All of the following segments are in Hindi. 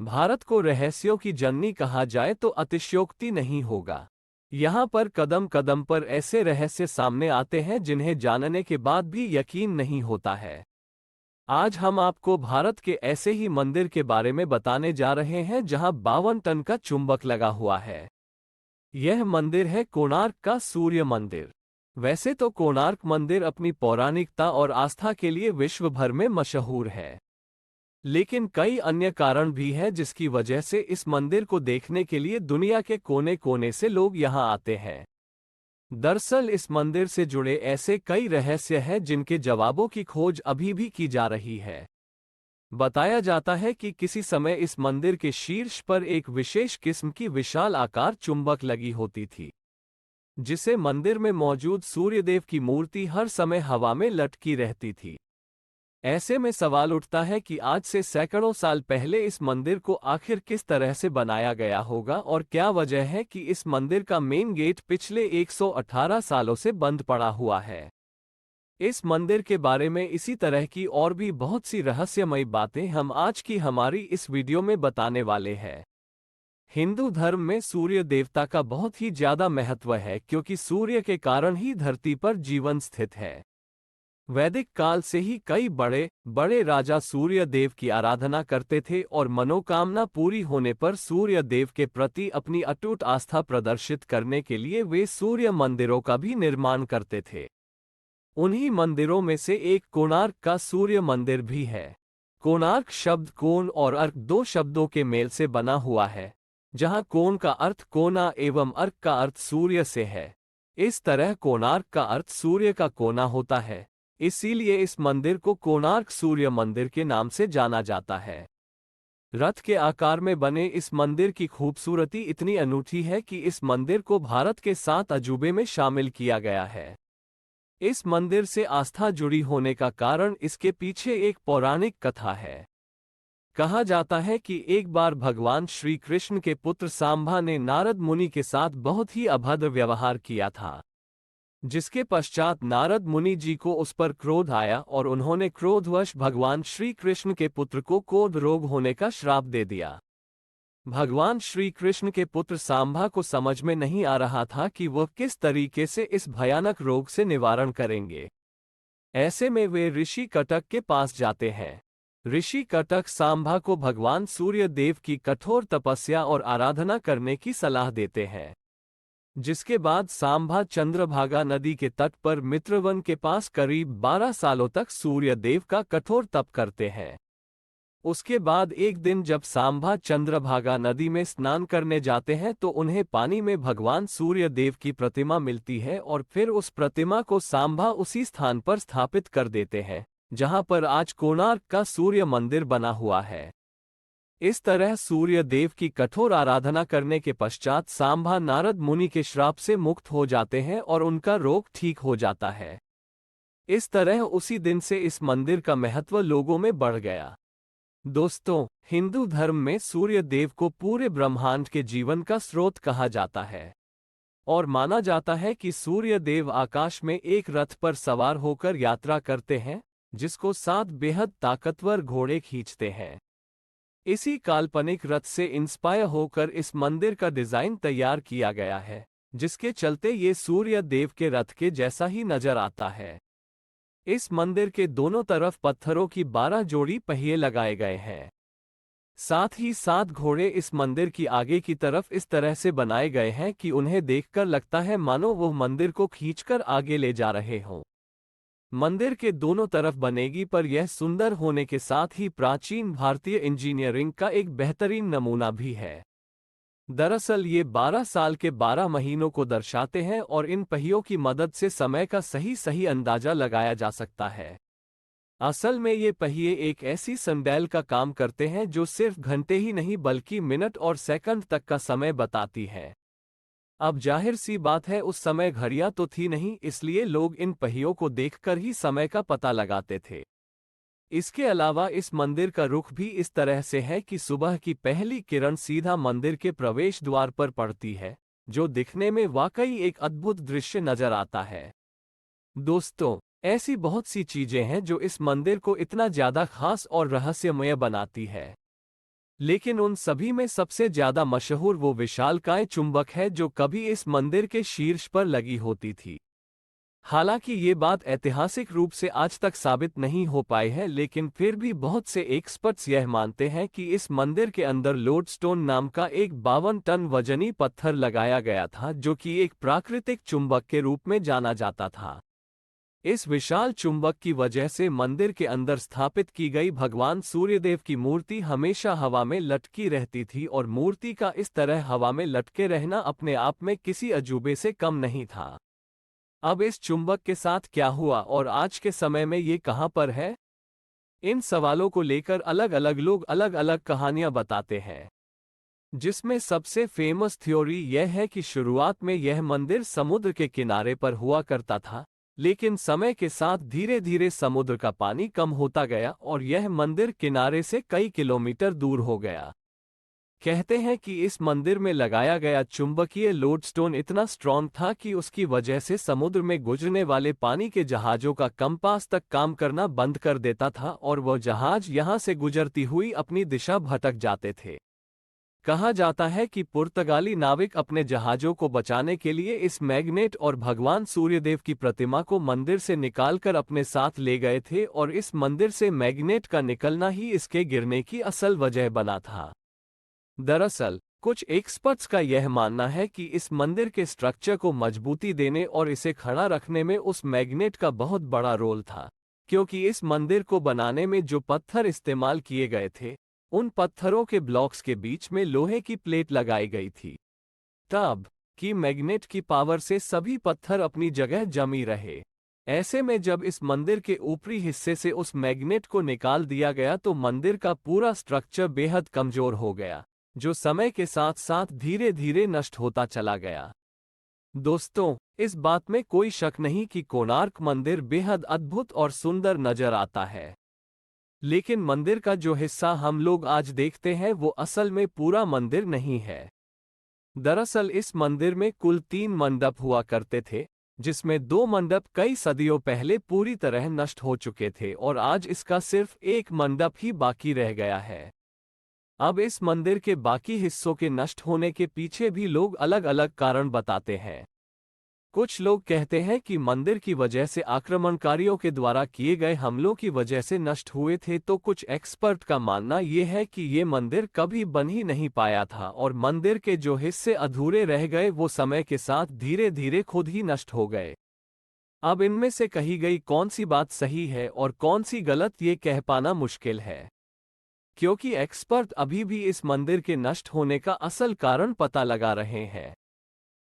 भारत को रहस्यों की जननी कहा जाए तो अतिशयोक्ति नहीं होगा। यहाँ पर कदम कदम पर ऐसे रहस्य सामने आते हैं जिन्हें जानने के बाद भी यकीन नहीं होता है। आज हम आपको भारत के ऐसे ही मंदिर के बारे में बताने जा रहे हैं जहां 52 टन का चुंबक लगा हुआ है। यह मंदिर है कोणार्क का सूर्य मंदिर। वैसे तो कोणार्क मंदिर अपनी पौराणिकता और आस्था के लिए विश्व भर में मशहूर है, लेकिन कई अन्य कारण भी हैं जिसकी वजह से इस मंदिर को देखने के लिए दुनिया के कोने कोने से लोग यहां आते हैं। दरअसल इस मंदिर से जुड़े ऐसे कई रहस्य हैं जिनके जवाबों की खोज अभी भी की जा रही है। बताया जाता है कि किसी समय इस मंदिर के शीर्ष पर एक विशेष किस्म की विशाल आकार चुंबक लगी होती थी, जिसे मंदिर में मौजूद सूर्यदेव की मूर्ति हर समय हवा में लटकी रहती थी। ऐसे में सवाल उठता है कि आज से सैकड़ों साल पहले इस मंदिर को आखिर किस तरह से बनाया गया होगा और क्या वजह है कि इस मंदिर का मेन गेट पिछले 118 सालों से बंद पड़ा हुआ है। इस मंदिर के बारे में इसी तरह की और भी बहुत सी रहस्यमयी बातें हम आज की हमारी इस वीडियो में बताने वाले हैं। हिंदू धर्म में सूर्य देवता का बहुत ही ज्यादा महत्व है, क्योंकि सूर्य के कारण ही धरती पर जीवन स्थित है। वैदिक काल से ही कई बड़े बड़े राजा सूर्य देव की आराधना करते थे और मनोकामना पूरी होने पर सूर्य देव के प्रति अपनी अटूट आस्था प्रदर्शित करने के लिए वे सूर्य मंदिरों का भी निर्माण करते थे। उन्हीं मंदिरों में से एक कोणार्क का सूर्य मंदिर भी है। कोणार्क शब्द कोण और अर्क दो शब्दों के मेल से बना हुआ है, जहां कोण का अर्थ कोना एवं अर्क का अर्थ सूर्य से है। इस तरह कोणार्क का अर्थ सूर्य का कोना होता है, इसीलिए इस मंदिर को कोणार्क सूर्य मंदिर के नाम से जाना जाता है। रथ के आकार में बने इस मंदिर की खूबसूरती इतनी अनूठी है कि इस मंदिर को भारत के 7 अजूबे में शामिल किया गया है। इस मंदिर से आस्था जुड़ी होने का कारण इसके पीछे एक पौराणिक कथा है। कहा जाता है कि एक बार भगवान श्री कृष्ण के पुत्र सांबा ने नारद मुनि के साथ बहुत ही अभद्र व्यवहार किया था, जिसके पश्चात नारद मुनि जी को उस पर क्रोध आया और उन्होंने क्रोधवश भगवान श्री कृष्ण के पुत्र को क्रोध रोग होने का श्राप दे दिया। भगवान श्री कृष्ण के पुत्र सांबा को समझ में नहीं आ रहा था कि वह किस तरीके से इस भयानक रोग से निवारण करेंगे। ऐसे में वे ऋषि कटक के पास जाते हैं। ऋषि कटक सांबा को भगवान सूर्य देव की कठोर तपस्या और आराधना करने की सलाह देते हैं, जिसके बाद सांबा चंद्रभागा नदी के तट पर मित्रवन के पास करीब 12 सालों तक सूर्य देव का कठोर तप करते हैं। उसके बाद एक दिन जब सांबा चंद्रभागा नदी में स्नान करने जाते हैं तो उन्हें पानी में भगवान सूर्य देव की प्रतिमा मिलती है और फिर उस प्रतिमा को सांबा उसी स्थान पर स्थापित कर देते हैं जहां पर आज कोणार्क का सूर्य मंदिर बना हुआ है। इस तरह सूर्य देव की कठोर आराधना करने के पश्चात सांबा नारद मुनि के श्राप से मुक्त हो जाते हैं और उनका रोग ठीक हो जाता है। इस तरह उसी दिन से इस मंदिर का महत्व लोगों में बढ़ गया। दोस्तों, हिंदू धर्म में सूर्य देव को पूरे ब्रह्मांड के जीवन का स्रोत कहा जाता है और माना जाता है कि सूर्य देव आकाश में एक रथ पर सवार होकर यात्रा करते हैं, जिसको 7 बेहद ताकतवर घोड़े खींचते हैं। इसी काल्पनिक रथ से इंस्पायर होकर इस मंदिर का डिजाइन तैयार किया गया है, जिसके चलते ये सूर्य देव के रथ के जैसा ही नजर आता है। इस मंदिर के दोनों तरफ पत्थरों की 12 जोड़ी पहिए लगाए गए हैं। साथ ही 7 घोड़े इस मंदिर की आगे की तरफ इस तरह से बनाए गए हैं कि उन्हें देखकर लगता है मानो वो मंदिर को खींचकर आगे ले जा रहे हों। मंदिर के दोनों तरफ बनेगी पर यह सुंदर होने के साथ ही प्राचीन भारतीय इंजीनियरिंग का एक बेहतरीन नमूना भी है। दरअसल ये 12 साल के 12 महीनों को दर्शाते हैं और इन पहियों की मदद से समय का सही सही अंदाजा लगाया जा सकता है। असल में ये पहिए एक ऐसी संडाल का काम करते हैं जो सिर्फ घंटे ही नहीं बल्कि मिनट और सेकंड तक का समय बताती है। अब जाहिर सी बात है, उस समय घड़ियां तो थी नहीं, इसलिए लोग इन पहियों को देखकर ही समय का पता लगाते थे। इसके अलावा इस मंदिर का रुख भी इस तरह से है कि सुबह की पहली किरण सीधा मंदिर के प्रवेश द्वार पर पड़ती है, जो दिखने में वाकई एक अद्भुत दृश्य नजर आता है। दोस्तों, ऐसी बहुत सी चीजें हैं जो इस मंदिर को इतना ज्यादा खास और रहस्यमय बनाती है। लेकिन उन सभी में सबसे ज्यादा मशहूर वो विशालकाय चुंबक है जो कभी इस मंदिर के शीर्ष पर लगी होती थी। हालांकि ये बात ऐतिहासिक रूप से आज तक साबित नहीं हो पाई है, लेकिन फिर भी बहुत से एक्सपर्ट्स यह मानते हैं कि इस मंदिर के अंदर लोडस्टोन नाम का एक 52 टन वजनी पत्थर लगाया गया था जो कि एक प्राकृतिक चुंबक के रूप में जाना जाता था। इस विशाल चुंबक की वजह से मंदिर के अंदर स्थापित की गई भगवान सूर्यदेव की मूर्ति हमेशा हवा में लटकी रहती थी और मूर्ति का इस तरह हवा में लटके रहना अपने आप में किसी अजूबे से कम नहीं था। अब इस चुंबक के साथ क्या हुआ और आज के समय में ये कहां पर है? इन सवालों को लेकर अलग अलग लोग अलग अलग कहानियां बताते हैं, जिसमें सबसे फेमस थ्योरी यह है कि शुरुआत में यह मंदिर समुद्र के किनारे पर हुआ करता था, लेकिन समय के साथ धीरे धीरे समुद्र का पानी कम होता गया और यह मंदिर किनारे से कई किलोमीटर दूर हो गया। कहते हैं कि इस मंदिर में लगाया गया चुंबकीय लोडस्टोन इतना स्ट्रॉन्ग था कि उसकी वजह से समुद्र में गुजरने वाले पानी के जहाजों का कंपास तक काम करना बंद कर देता था और वह जहाज यहां से गुजरती हुई अपनी दिशा भटक जाते थे। कहा जाता है कि पुर्तगाली नाविक अपने जहाजों को बचाने के लिए इस मैग्नेट और भगवान सूर्यदेव की प्रतिमा को मंदिर से निकालकर अपने साथ ले गए थे और इस मंदिर से मैग्नेट का निकलना ही इसके गिरने की असल वजह बना था। दरअसल कुछ एक्सपर्ट्स का यह मानना है कि इस मंदिर के स्ट्रक्चर को मजबूती देने और इसे खड़ा रखने में उस मैग्नेट का बहुत बड़ा रोल था, क्योंकि इस मंदिर को बनाने में जो पत्थर इस्तेमाल किए गए थे उन पत्थरों के ब्लॉक्स के बीच में लोहे की प्लेट लगाई गई थी, तब कि मैग्नेट की पावर से सभी पत्थर अपनी जगह जमी रहे। ऐसे में जब इस मंदिर के ऊपरी हिस्से से उस मैग्नेट को निकाल दिया गया तो मंदिर का पूरा स्ट्रक्चर बेहद कमजोर हो गया, जो समय के साथ साथ धीरे धीरे नष्ट होता चला गया। दोस्तों, इस बात में कोई शक नहीं कि कोणार्क मंदिर बेहद अद्भुत और सुंदर नजर आता है, लेकिन मंदिर का जो हिस्सा हम लोग आज देखते हैं वो असल में पूरा मंदिर नहीं है। दरअसल इस मंदिर में कुल 3 मंडप हुआ करते थे, जिसमें 2 मंडप कई सदियों पहले पूरी तरह नष्ट हो चुके थे और आज इसका सिर्फ एक मंडप ही बाकी रह गया है। अब इस मंदिर के बाकी हिस्सों के नष्ट होने के पीछे भी लोग अलग अलग कारण बताते हैं। कुछ लोग कहते हैं कि मंदिर की वजह से आक्रमणकारियों के द्वारा किए गए हमलों की वजह से नष्ट हुए थे, तो कुछ एक्सपर्ट का मानना यह है कि ये मंदिर कभी बन ही नहीं पाया था और मंदिर के जो हिस्से अधूरे रह गए वो समय के साथ धीरे धीरे खुद ही नष्ट हो गए। अब इनमें से कही गई कौन सी बात सही है और कौन सी गलत, ये कह पाना मुश्किल है, क्योंकि एक्सपर्ट अभी भी इस मंदिर के नष्ट होने का असल कारण पता लगा रहे हैं।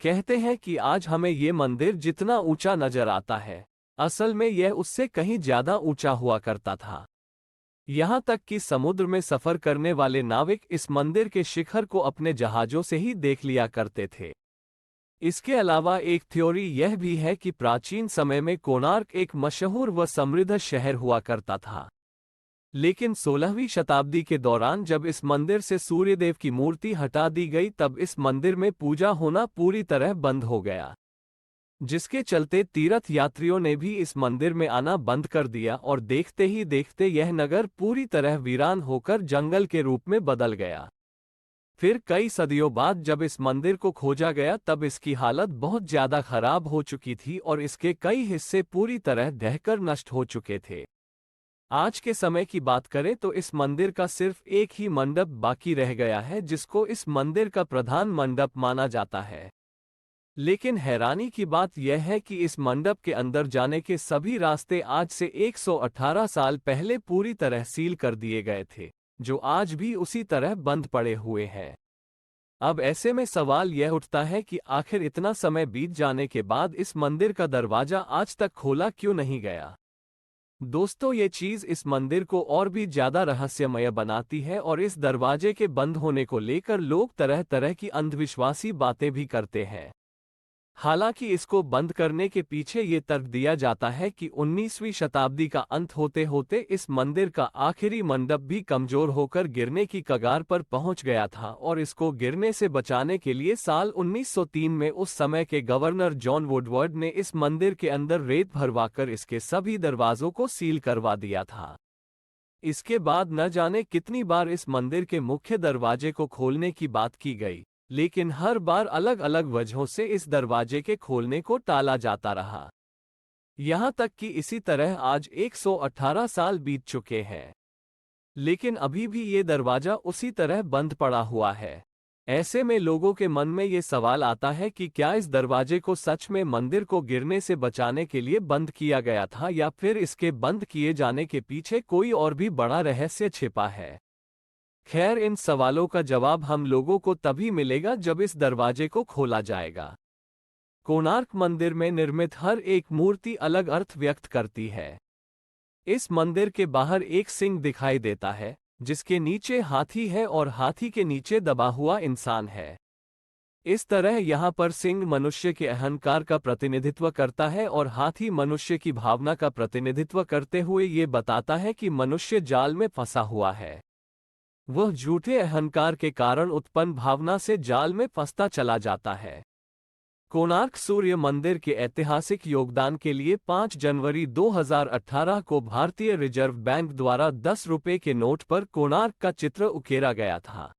कहते हैं कि आज हमें ये मंदिर जितना ऊंचा नजर आता है, असल में यह उससे कहीं ज्यादा ऊंचा हुआ करता था। यहां तक कि समुद्र में सफर करने वाले नाविक इस मंदिर के शिखर को अपने जहाजों से ही देख लिया करते थे। इसके अलावा एक थ्योरी यह भी है कि प्राचीन समय में कोणार्क एक मशहूर व समृद्ध शहर हुआ करता था, लेकिन 16वीं शताब्दी के दौरान जब इस मंदिर से सूर्यदेव की मूर्ति हटा दी गई तब इस मंदिर में पूजा होना पूरी तरह बंद हो गया, जिसके चलते तीर्थ यात्रियों ने भी इस मंदिर में आना बंद कर दिया और देखते ही देखते यह नगर पूरी तरह वीरान होकर जंगल के रूप में बदल गया। फिर कई सदियों बाद जब इस मंदिर को खोजा गया तब इसकी हालत बहुत ज्यादा खराब हो चुकी थी और इसके कई हिस्से पूरी तरह ढहकर नष्ट हो चुके थे। आज के समय की बात करें तो इस मंदिर का सिर्फ एक ही मंडप बाकी रह गया है, जिसको इस मंदिर का प्रधान मंडप माना जाता है। लेकिन हैरानी की बात यह है कि इस मंडप के अंदर जाने के सभी रास्ते आज से 118 साल पहले पूरी तरह सील कर दिए गए थे, जो आज भी उसी तरह बंद पड़े हुए हैं। अब ऐसे में सवाल यह उठता है कि आखिर इतना समय बीत जाने के बाद इस मंदिर का दरवाजा आज तक खोला क्यों नहीं गया। दोस्तों, ये चीज इस मंदिर को और भी ज्यादा रहस्यमय बनाती है और इस दरवाजे के बंद होने को लेकर लोग तरह तरह की अंधविश्वासी बातें भी करते हैं। हालांकि इसको बंद करने के पीछे ये तर्क दिया जाता है कि 19वीं शताब्दी का अंत होते होते इस मंदिर का आखिरी मंडप भी कमजोर होकर गिरने की कगार पर पहुंच गया था और इसको गिरने से बचाने के लिए साल 1903 में उस समय के गवर्नर जॉन वुडवर्ड ने इस मंदिर के अंदर रेत भरवाकर इसके सभी दरवाजों को सील करवा दिया था। इसके बाद न जाने कितनी बार इस मंदिर के मुख्य दरवाजे को खोलने की बात की गई, लेकिन हर बार अलग अलग वजहों से इस दरवाजे के खोलने को टाला जाता रहा। यहाँ तक कि इसी तरह आज 118 साल बीत चुके हैं, लेकिन अभी भी ये दरवाजा उसी तरह बंद पड़ा हुआ है। ऐसे में लोगों के मन में ये सवाल आता है कि क्या इस दरवाजे को सच में मंदिर को गिरने से बचाने के लिए बंद किया गया था, या फिर इसके बंद किए जाने के पीछे कोई और भी बड़ा रहस्य छिपा है। खैर, इन सवालों का जवाब हम लोगों को तभी मिलेगा जब इस दरवाजे को खोला जाएगा। कोणार्क मंदिर में निर्मित हर एक मूर्ति अलग अर्थ व्यक्त करती है। इस मंदिर के बाहर एक सिंह दिखाई देता है, जिसके नीचे हाथी है और हाथी के नीचे दबा हुआ इंसान है। इस तरह यहाँ पर सिंह मनुष्य के अहंकार का प्रतिनिधित्व करता है और हाथी मनुष्य की भावना का प्रतिनिधित्व करते हुए ये बताता है कि मनुष्य जाल में फंसा हुआ है। वह झूठे अहंकार के कारण उत्पन्न भावना से जाल में फंसता चला जाता है। कोणार्क सूर्य मंदिर के ऐतिहासिक योगदान के लिए 5 जनवरी 2018 को भारतीय रिजर्व बैंक द्वारा 10 रुपये के नोट पर कोणार्क का चित्र उकेरा गया था।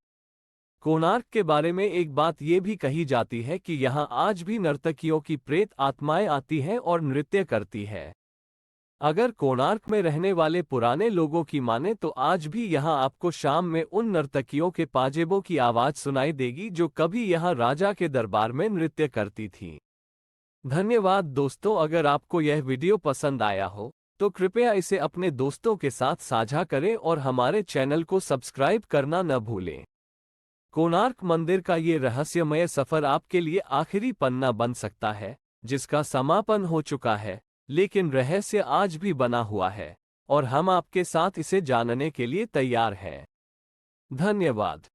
कोणार्क के बारे में एक बात ये भी कही जाती है कि यहाँ आज भी नर्तकियों की प्रेत आत्माएं आती हैं और नृत्य करती है। अगर कोणार्क में रहने वाले पुराने लोगों की माने तो आज भी यहाँ आपको शाम में उन नर्तकियों के पाजेबों की आवाज सुनाई देगी जो कभी यहाँ राजा के दरबार में नृत्य करती थीं। धन्यवाद दोस्तों, अगर आपको यह वीडियो पसंद आया हो तो कृपया इसे अपने दोस्तों के साथ साझा करें और हमारे चैनल को सब्सक्राइब करना न भूलें। कोणार्क मंदिर का ये रहस्यमय सफर आपके लिए आखिरी पन्ना बन सकता है, जिसका समापन हो चुका है, लेकिन रहस्य आज भी बना हुआ है और हम आपके साथ इसे जानने के लिए तैयार हैं। धन्यवाद।